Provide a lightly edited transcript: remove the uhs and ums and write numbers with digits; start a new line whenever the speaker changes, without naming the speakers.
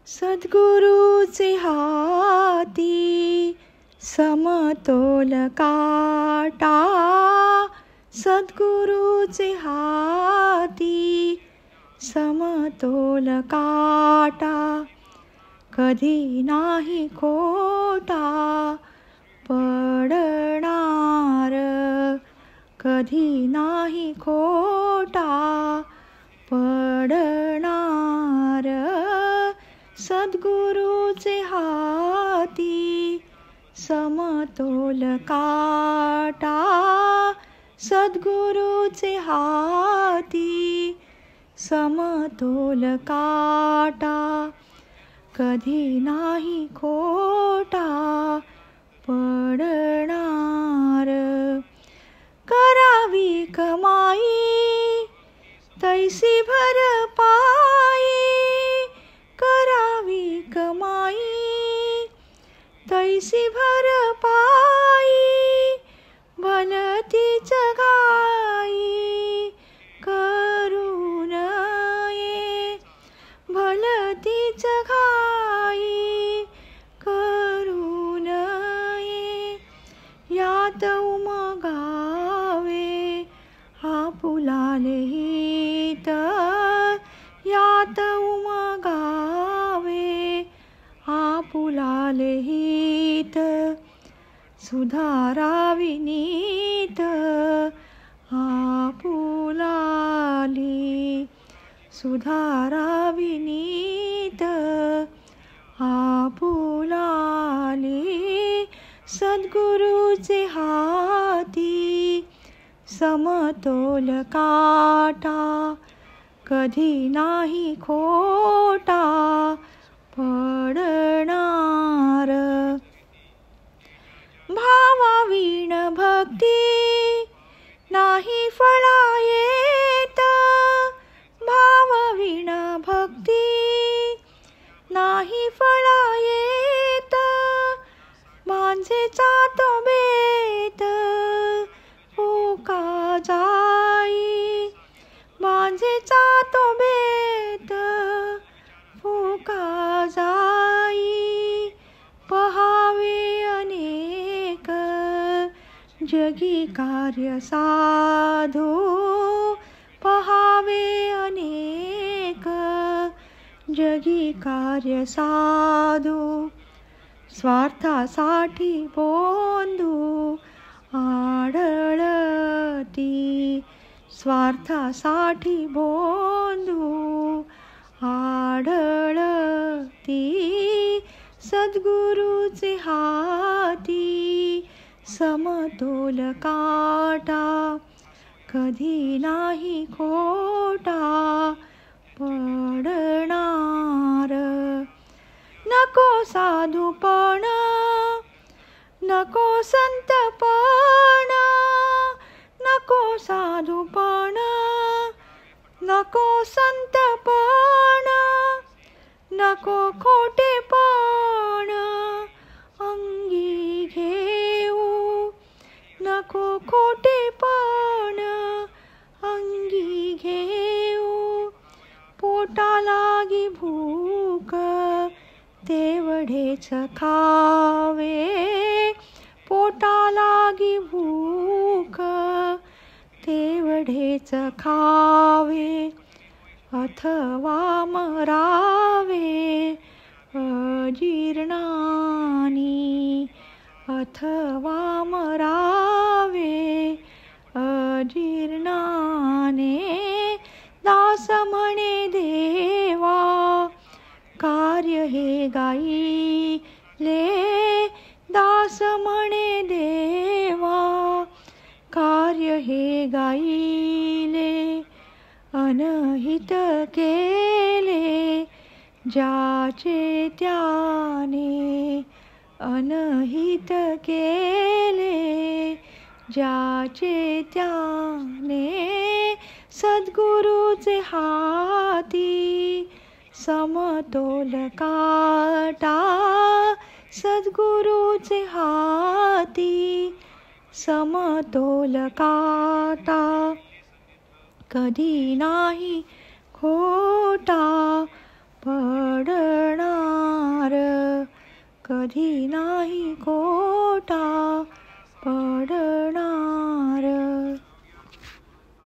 सद्गुरूचे हाती समतोल काटा, सद्गुरूचे हाती समतोल काटा, कधी नाही खोटा पडणार, कधी नाही खोटा पडणार. सद्गुरूचे हाती समतोल काटा, सद्गुरूचे हाती समतोल काटा, कधी नाही खोटा पडणार. करावी कमाई तैसी भरपाई, करावी कमाई तैसी भरपाई, भलतीच घाई करू नये, भलतीच घाई करू नये. यात उमगावे आपुलाले हित, यात उमगावे आपुलाले हित, सुधारावी नीत आपुलाली, सुधारावी नीत आपुलाली. सद्गुरूचे हाती समतोल काटा, कधी नाही खोटा पडणार. भावाविण भक्ती नाही फळा येत, भावाविण भक्ती नाही फळा येत, माणसेचा तो बेत फुका जाई, माणसेचा तो बेत फुका जाई. पहावे अनेक जगी कार्य साधू, पहावे अनेक जगी कार्य साधू, स्वार्थासाठी बोंधू आढळती, स्वार्थासाठी बोंधू आढळती. सद्गुरूचे हाती समतोल काटा, कधी नाही खोटा पडणार. नको साधूपण नको संतपण, नको साधूपण नको संतपण, नको खोटेपण अंगी घेऊ, नको खोटेपण अंगी घेऊ. पोटालागी भूक तेवढेच खावे, पोटालागी भूक तेवढेच खावे, अथवा मरावे अजीर्णानी, अथवा मरावे अजीर्णाने. दास म्हणे देवा कार्य हे गाईले, दास म्हणे देवा कार्य हे गाईले, अनहित केले ज्याचे त्याने, अनहित केले ज्याचे त्याने. सद्गुरूचे हाती समतोल काटा, सद्गुरूचे हाती समतोल काटा, कधी नाही खोटा पडणार. कधी नाही कोटा पडणार.